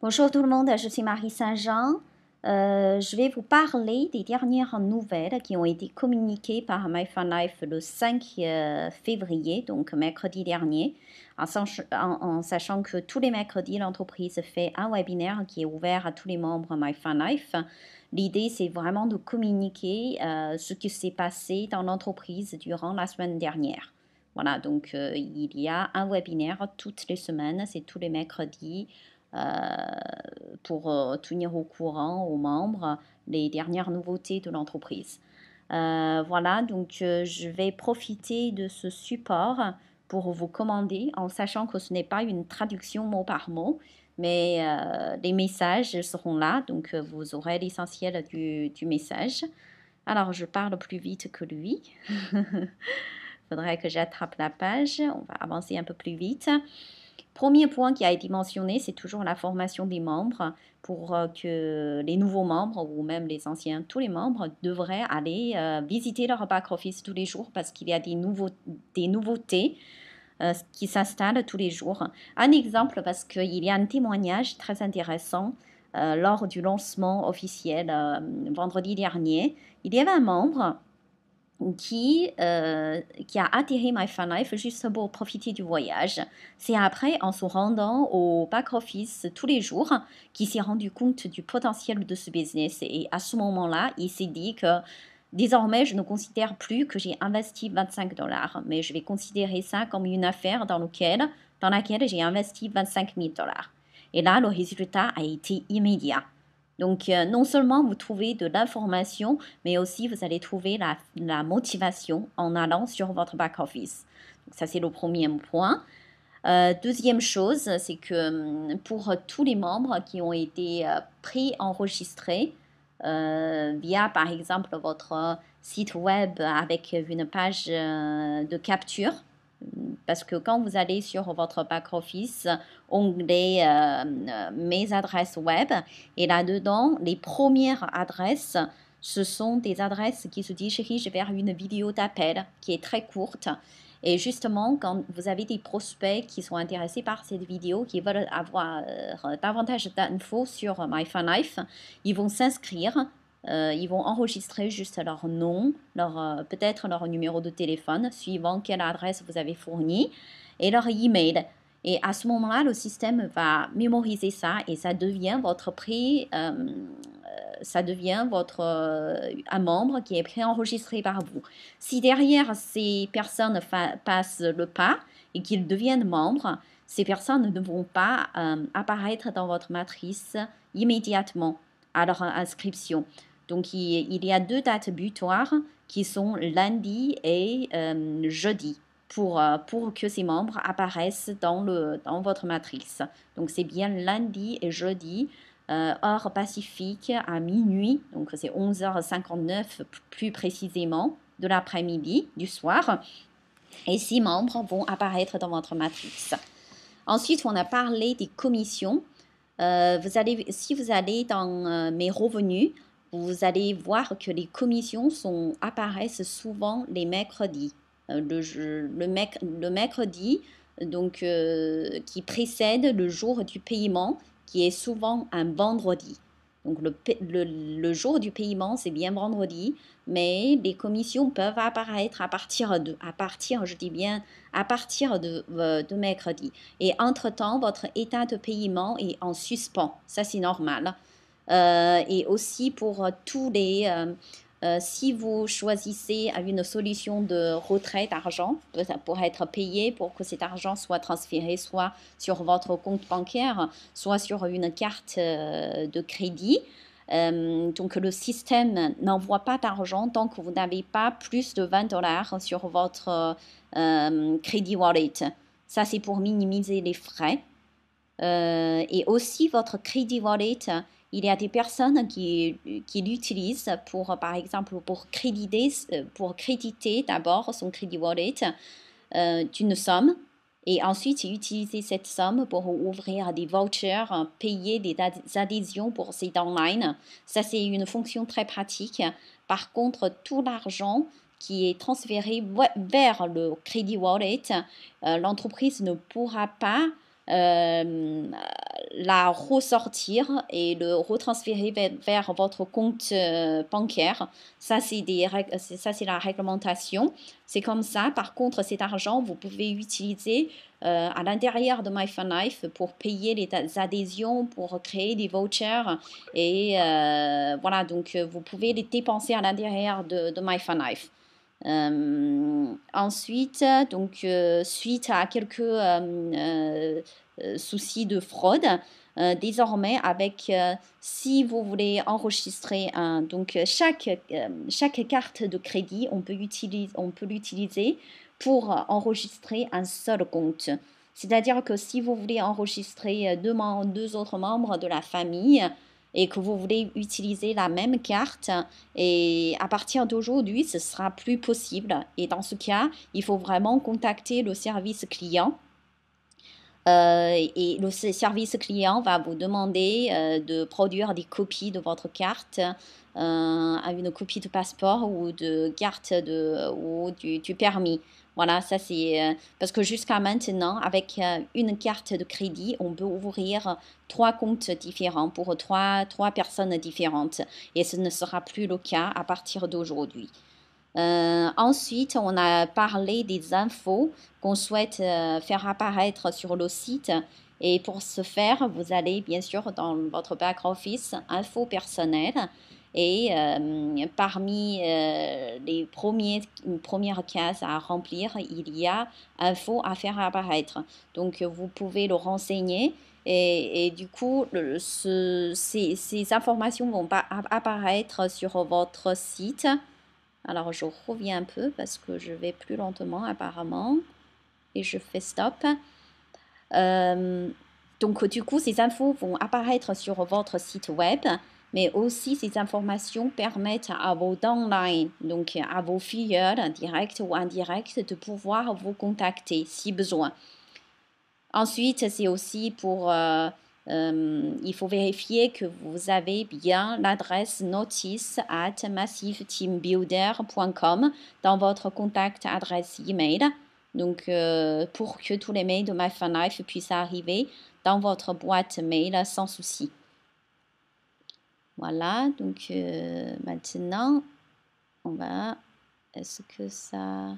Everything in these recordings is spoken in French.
Bonjour tout le monde, je suis Marie Saint-Jean. Je vais vous parler des dernières nouvelles qui ont été communiquées par MyFunLife le 5 février, donc mercredi dernier, en sachant que tous les mercredis, l'entreprise fait un webinaire qui est ouvert à tous les membres MyFunLife. L'idée, c'est vraiment de communiquer ce qui s'est passé dans l'entreprise durant la semaine dernière. Voilà, donc il y a un webinaire toutes les semaines, c'est tous les mercredis pour tenir au courant aux membres les dernières nouveautés de l'entreprise. Voilà, donc je vais profiter de ce support pour vous commander en sachant que ce n'est pas une traduction mot par mot, mais les messages seront là, donc vous aurez l'essentiel du message. Alors, je parle plus vite que lui. Il faudrait que j'attrape la page. On va avancer un peu plus vite. Premier point qui a été mentionné, c'est toujours la formation des membres pour que les nouveaux membres ou même les anciens, tous les membres devraient aller visiter leur back-office tous les jours parce qu'il y a des nouveautés qui s'installent tous les jours. Un exemple parce qu'il y a un témoignage très intéressant lors du lancement officiel vendredi dernier. Il y avait un membre qui a atterri MyFunLife juste pour profiter du voyage. C'est après, en se rendant au back-office tous les jours, qu'il s'est rendu compte du potentiel de ce business. Et à ce moment-là, il s'est dit que désormais, je ne considère plus que j'ai investi 25 $, mais je vais considérer ça comme une affaire dans laquelle j'ai investi 25 000 $. Et là, le résultat a été immédiat. Donc, non seulement vous trouvez de l'information, mais aussi vous allez trouver la motivation en allant sur votre back-office. Ça, c'est le premier point. Deuxième chose, c'est que pour tous les membres qui ont été pré-enregistrés via, par exemple, votre site web avec une page de capture, parce que quand vous allez sur votre back-office, onglet Mes adresses web, et là-dedans, les premières adresses, ce sont des adresses qui se dirigent vers une vidéo d'appel qui est très courte. Et justement, quand vous avez des prospects qui sont intéressés par cette vidéo, qui veulent avoir davantage d'infos sur MyFunLife, ils vont s'inscrire. Ils vont enregistrer juste leur nom, peut-être leur numéro de téléphone, suivant quelle adresse vous avez fournie, et leur email. Et à ce moment-là, le système va mémoriser ça et ça devient un membre qui est préenregistré par vous. Si derrière ces personnes passent le pas et qu'ils deviennent membres, ces personnes ne vont pas apparaître dans votre matrice immédiatement à leur inscription. Donc, il y a 2 dates butoirs qui sont lundi et jeudi pour que ces membres apparaissent dans votre matrice. Donc, c'est bien lundi et jeudi, heure Pacifique à minuit. Donc, c'est 11h59 plus précisément de l'après-midi, du soir. Et 6 membres vont apparaître dans votre matrice. Ensuite, on a parlé des commissions. Si vous allez dans mes revenus, vous allez voir que les commissions apparaissent souvent les mercredis. Le mercredi, donc, qui précède le jour du paiement, qui est souvent un vendredi. Donc le jour du paiement, c'est bien vendredi, mais les commissions peuvent apparaître à partir de mercredi. Et entre-temps, votre état de paiement est en suspens. Ça, c'est normal. Et aussi pour tous si vous choisissez une solution de retrait d'argent pour être payé, pour que cet argent soit transféré soit sur votre compte bancaire, soit sur une carte de crédit, donc le système n'envoie pas d'argent tant que vous n'avez pas plus de 20 $ sur votre crédit wallet. Ça, c'est pour minimiser les frais. Et aussi, votre crédit wallet, il y a des personnes qui l'utilisent par exemple, pour créditer d'abord son crédit wallet d'une somme et ensuite utiliser cette somme pour ouvrir des vouchers, payer des adhésions pour sites online. Ça, c'est une fonction très pratique. Par contre, tout l'argent qui est transféré vers le crédit wallet, l'entreprise ne pourra pas la ressortir et le retransférer vers votre compte bancaire. Ça, c'est la réglementation. C'est comme ça. Par contre, cet argent, vous pouvez utiliser à l'intérieur de MyFunLife pour payer les adhésions, pour créer des vouchers. Et voilà, donc vous pouvez les dépenser à l'intérieur de MyFunLife. Ensuite, donc, suite à quelques soucis de fraude, désormais, si vous voulez enregistrer donc chaque carte de crédit, on peut l'utiliser pour enregistrer un seul compte. C'est-à-dire que si vous voulez enregistrer deux autres membres de la famille, et que vous voulez utiliser la même carte, et à partir d'aujourd'hui, ce sera plus possible. Et dans ce cas, il faut vraiment contacter le service client. Et le service client va vous demander de produire des copies de votre carte, une copie de passeport ou de carte ou du permis. Voilà, ça c'est parce que jusqu'à maintenant, avec une carte de crédit, on peut ouvrir 3 comptes différents pour trois personnes différentes. Et ce ne sera plus le cas à partir d'aujourd'hui. Ensuite, on a parlé des infos qu'on souhaite faire apparaître sur le site. Et pour ce faire, vous allez bien sûr dans votre back-office, infos personnelles. Et parmi les premières cases à remplir, il y a infos à faire apparaître. Donc, vous pouvez le renseigner. Et du coup, ces informations vont pas apparaître sur votre site. Alors, je reviens un peu parce que je vais plus lentement apparemment. Et je fais stop. Donc, du coup, ces infos vont apparaître sur votre site web. Mais aussi, ces informations permettent à vos downlines, donc à vos filleuls, directs ou indirects, de pouvoir vous contacter si besoin. Ensuite, c'est aussi il faut vérifier que vous avez bien l'adresse notice@massiveteambuilder.com dans votre contact adresse email. Donc, pour que tous les mails de MyFunLife puissent arriver dans votre boîte mail sans souci. Voilà, donc maintenant, est-ce que ça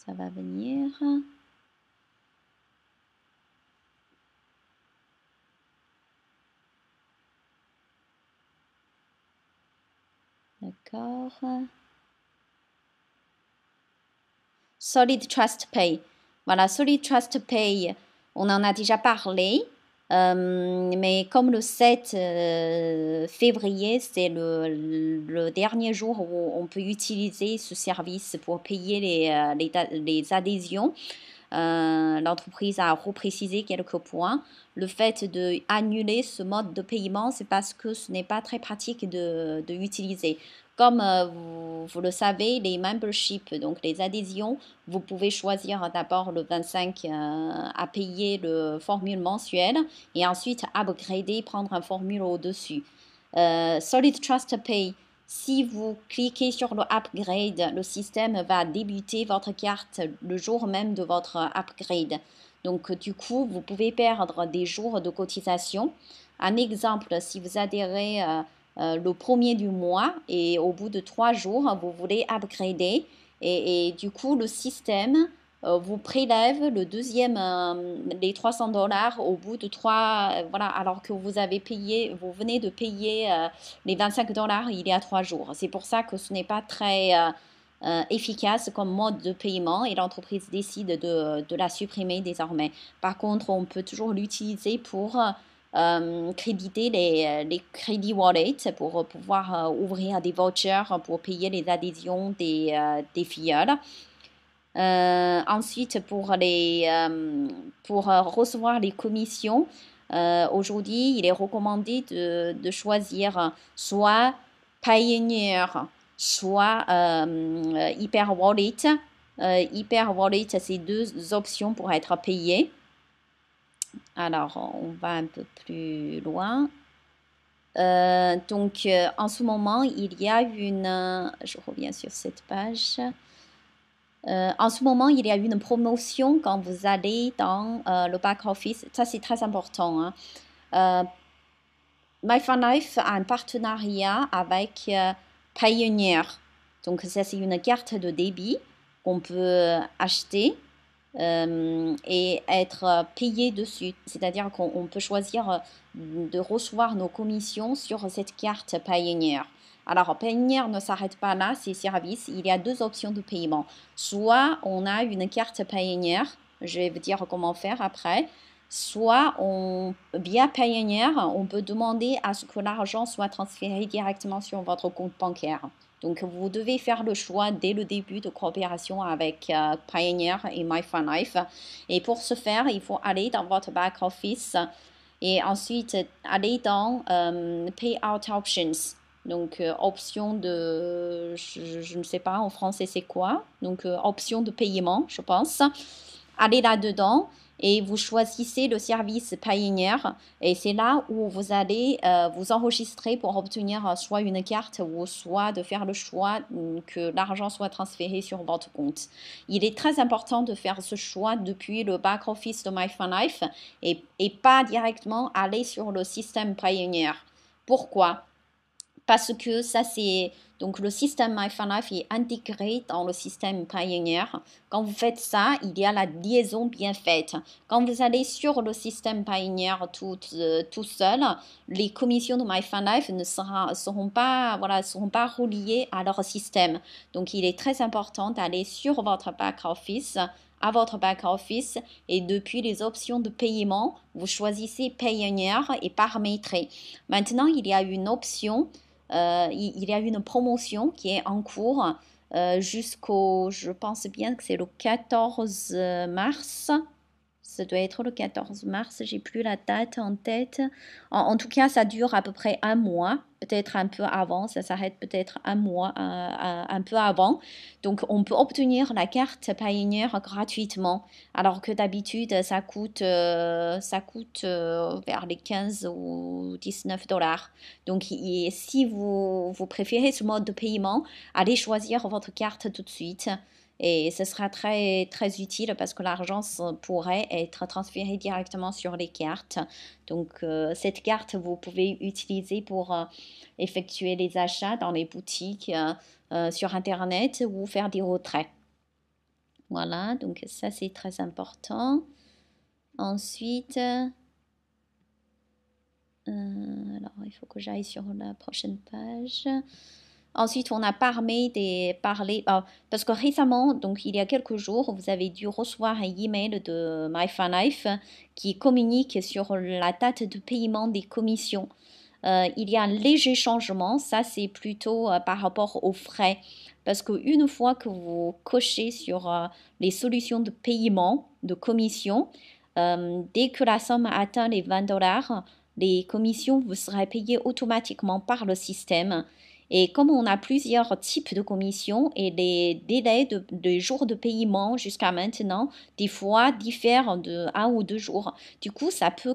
va venir? D'accord. Solid Trust Pay. Voilà, Solid Trust Pay, on en a déjà parlé. Mais comme le 7 février, c'est le dernier jour où on peut utiliser ce service pour payer les adhésions, l'entreprise a reprécisé quelques points. Le fait d'annuler ce mode de paiement, c'est parce que ce n'est pas très pratique de utiliser. Comme vous le savez, les memberships, donc les adhésions, vous pouvez choisir d'abord le 25 à payer le formule mensuel et ensuite upgrader, prendre un formule au-dessus. Solid Trust Pay, si vous cliquez sur le upgrade, le système va débuter votre carte le jour même de votre upgrade. Donc, du coup, vous pouvez perdre des jours de cotisation. Un exemple, si vous adhérez le premier du mois et au bout de 3 jours, vous voulez upgrader et du coup, le système vous prélève le deuxième, les $300 au bout de 3, voilà, alors que vous venez de payer les $25 il y a 3 jours. C'est pour ça que ce n'est pas très efficace comme mode de paiement et l'entreprise décide de la supprimer désormais. Par contre, on peut toujours l'utiliser pour créditer les crédits wallet pour pouvoir ouvrir des vouchers pour payer les adhésions des filleuls. Ensuite, pour recevoir les commissions, aujourd'hui, il est recommandé de choisir soit Payoneer, soit Hyper Wallet. Hyper Wallet, c'est 2 options pour être payé. Alors, on va un peu plus loin. Donc, en ce moment, il y a je reviens sur cette page. En ce moment, il y a une promotion quand vous allez dans le back-office. Ça, c'est très important, hein. MyFunLife a un partenariat avec Pioneer. Donc, ça, c'est une carte de débit qu'on peut acheter et être payé dessus. C'est-à-dire qu'on peut choisir de recevoir nos commissions sur cette carte Pioneer. Alors, Pioneer ne s'arrête pas là, ces services. Il y a deux options de paiement. Soit on a une carte Pioneer, je vais vous dire comment faire après. Soit via Pioneer, on peut demander à ce que l'argent soit transféré directement sur votre compte bancaire. Donc, vous devez faire le choix dès le début de coopération avec Pioneer et MyFunLife. Et pour ce faire, il faut aller dans votre back-office et ensuite aller dans Payout Options. Donc, option de, je ne sais pas en français c'est quoi. Donc, option de paiement, je pense. Allez là-dedans et vous choisissez le service Pioneer et c'est là où vous allez vous enregistrer pour obtenir soit une carte ou soit de faire le choix que l'argent soit transféré sur votre compte. Il est très important de faire ce choix depuis le back-office de MyFunLife et pas directement aller sur le système Pioneer. Pourquoi? Parce que ça, c'est donc le système MyFunLife est intégré dans le système Pioneer. Quand vous faites ça, il y a la liaison bien faite. Quand vous allez sur le système Pioneer tout seul, les commissions de MyFunLife ne seront pas reliées à leur système. Donc, il est très important d'aller sur votre back-office à votre back-office et depuis les options de paiement, vous choisissez Pioneer et paramétrez. Maintenant, il y a une option il y a une promotion qui est en cours jusqu'au, je pense bien que c'est le 14 mars. Ça doit être le 14 mars, j'ai plus la date en tête. En tout cas, ça dure à peu près un mois, peut-être un peu avant, ça s'arrête peut-être un mois, un peu avant. Donc, on peut obtenir la carte Pioneer gratuitement, alors que d'habitude, ça coûte vers les 15 ou 19 dollars. Donc, si vous préférez ce mode de paiement, allez choisir votre carte tout de suite. Et ce sera très, très utile parce que l'argent pourrait être transféré directement sur les cartes. Donc, cette carte, vous pouvez utiliser pour effectuer les achats dans les boutiques, sur Internet ou faire des retraits. Voilà, donc ça, c'est très important. Ensuite, alors, il faut que j'aille sur la prochaine page. Ensuite, on a parlé, parce que récemment, donc il y a quelques jours, vous avez dû recevoir un email de MyFunLife qui communique sur la date de paiement des commissions. Il y a un léger changement, ça c'est plutôt par rapport aux frais, parce qu'une fois que vous cochez sur les solutions de paiement, de commission, dès que la somme atteint les 20 dollars, les commissions vous seraient payées automatiquement par le système. Et comme on a plusieurs types de commissions et les délais de jours de paiement jusqu'à maintenant, des fois diffèrent de 1 ou 2 jours. Du coup, ça peut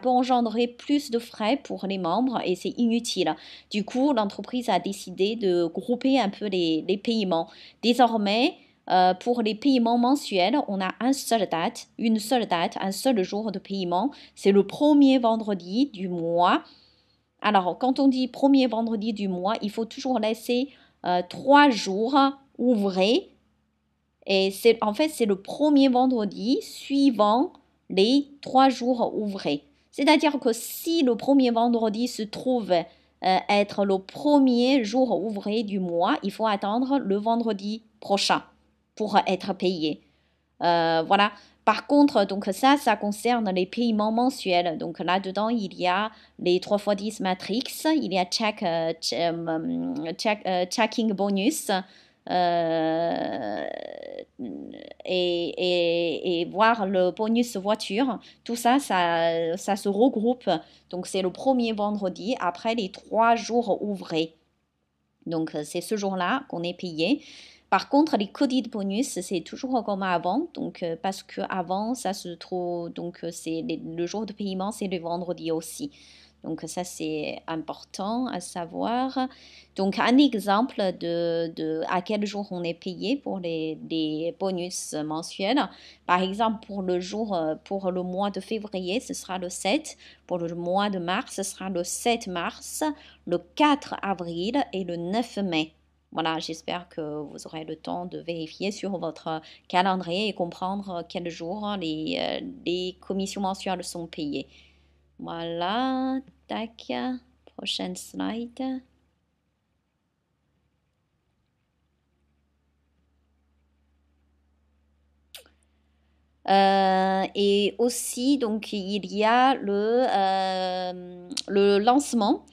engendrer plus de frais pour les membres et c'est inutile. Du coup, l'entreprise a décidé de grouper un peu les paiements. Désormais, pour les paiements mensuels, on a une seule date, un seul jour de paiement. C'est le premier vendredi du mois. Alors, quand on dit premier vendredi du mois, il faut toujours laisser 3 jours ouvrés. Et en fait, c'est le premier vendredi suivant les 3 jours ouvrés. C'est-à-dire que si le premier vendredi se trouve être le premier jour ouvré du mois, il faut attendre le vendredi prochain pour être payé. Voilà. Par contre, donc ça concerne les paiements mensuels. Donc là-dedans, il y a les 3x10 Matrix, il y a checking bonus et voir le bonus voiture. Tout ça, ça se regroupe. Donc c'est le premier vendredi après les 3 jours ouvrés. Donc c'est ce jour-là qu'on est payé. Par contre, les codis de bonus, c'est toujours comme avant. Donc, parce qu'avant, ça se trouve, donc, le jour de paiement, c'est le vendredi aussi. Donc ça, c'est important à savoir. Donc un exemple de à quel jour on est payé pour les bonus mensuels. Par exemple, pour le mois de février, ce sera le 7. Pour le mois de mars, ce sera le 7 mars, le 4 avril et le 9 mai. Voilà, j'espère que vous aurez le temps de vérifier sur votre calendrier et comprendre quel jour les commissions mensuelles sont payées. Voilà, tac, prochaine slide. Et aussi, donc, il y a le lancement.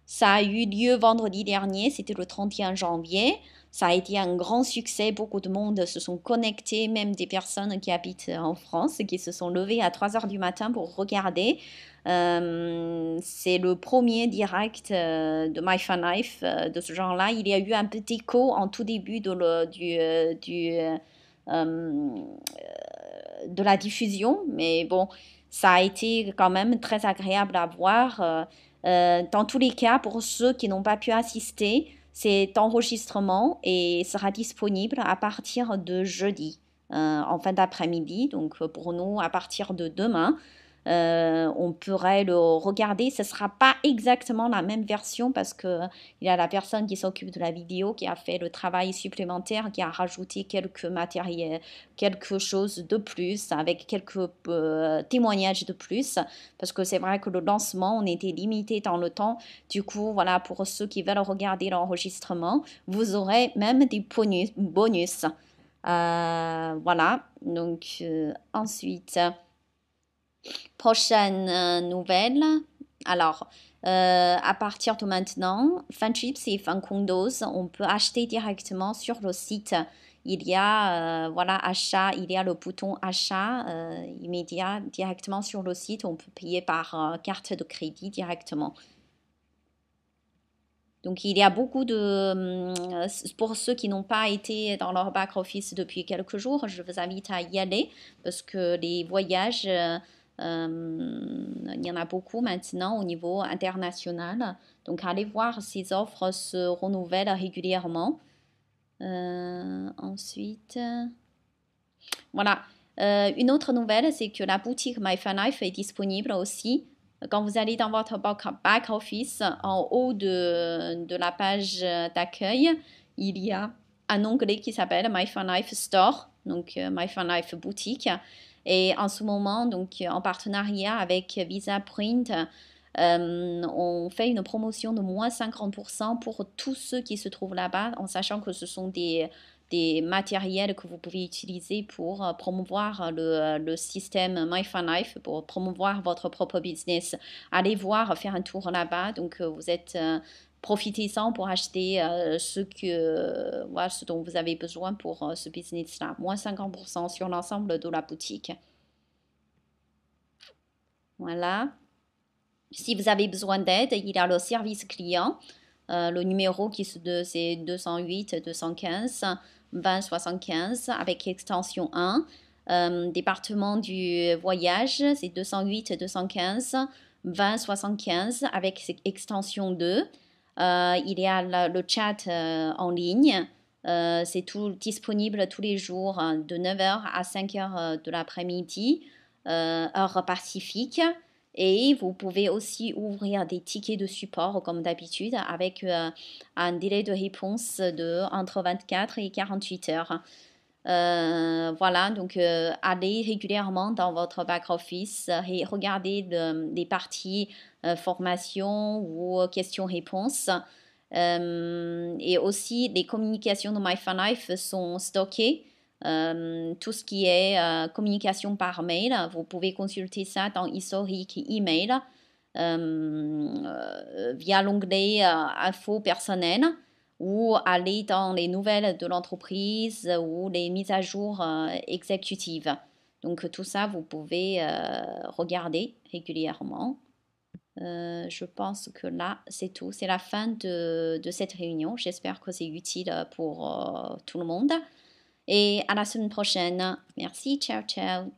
Ça a eu lieu vendredi dernier, c'était le 31 janvier. Ça a été un grand succès. Beaucoup de monde se sont connectés, même des personnes qui habitent en France, qui se sont levées à 3 heures du matin pour regarder. C'est le premier direct de My Fun Life de ce genre-là. Il y a eu un petit écho en tout début de la diffusion, mais bon, ça a été quand même très agréable à voir. Dans tous les cas, pour ceux qui n'ont pas pu assister, cet enregistrement et sera disponible à partir de jeudi, en fin d'après-midi. Donc pour nous, à partir de demain, on pourrait le regarder. Ce ne sera pas exactement la même version parce que il y a la personne qui s'occupe de la vidéo qui a fait le travail supplémentaire, qui a rajouté quelques matériels, quelque chose de plus, avec quelques témoignages de plus. Parce que c'est vrai que le lancement, on était limité dans le temps. Du coup, voilà, pour ceux qui veulent regarder l'enregistrement, vous aurez même des bonus. Voilà, donc ensuite... Prochaine nouvelle. Alors, à partir de maintenant, FunChips et FunCondos, on peut acheter directement sur le site. Il y a, voilà, achat, il y a le bouton achat immédiat directement sur le site. On peut payer par carte de crédit directement. Donc, il y a beaucoup pour ceux qui n'ont pas été dans leur back-office depuis quelques jours, je vous invite à y aller parce que les voyages, il y en a beaucoup maintenant au niveau international. Donc, allez voir, ces offres se renouvellent régulièrement. Ensuite, voilà. Une autre nouvelle, c'est que la boutique My Fun Life est disponible aussi. Quand vous allez dans votre back office, en haut de la page d'accueil, il y a un onglet qui s'appelle My Fun Life Store, donc My Fun Life Boutique. Et en ce moment, donc en partenariat avec Visa Print, on fait une promotion de moins 50% pour tous ceux qui se trouvent là-bas, en sachant que ce sont des matériels que vous pouvez utiliser pour promouvoir le système My Fun Life, pour promouvoir votre propre business. Allez voir, faire un tour là-bas. Donc, vous êtes... profitez-en pour acheter voilà, ce dont vous avez besoin pour ce business-là. Moins 50% sur l'ensemble de la boutique. Voilà. Si vous avez besoin d'aide, il y a le service client. Le numéro c'est 208 215 20 75 avec extension 1. Département du voyage, c'est 208 215 20 75 avec extension 2. Il y a le chat en ligne. C'est tout disponible tous les jours de 9h à 5h de l'après-midi, heure pacifique. Et vous pouvez aussi ouvrir des tickets de support comme d'habitude avec un délai de réponse de entre 24 et 48 heures. Voilà, donc allez régulièrement dans votre back-office et regardez les parties formation ou questions-réponses. Et aussi, les communications de My Fun Life sont stockées. Tout ce qui est communication par mail, vous pouvez consulter ça dans historique email via l'onglet info personnel ou aller dans les nouvelles de l'entreprise ou les mises à jour exécutives. Donc tout ça, vous pouvez regarder régulièrement. Je pense que là, c'est tout. C'est la fin de cette réunion. J'espère que c'est utile pour tout le monde. Et à la semaine prochaine. Merci, ciao, ciao.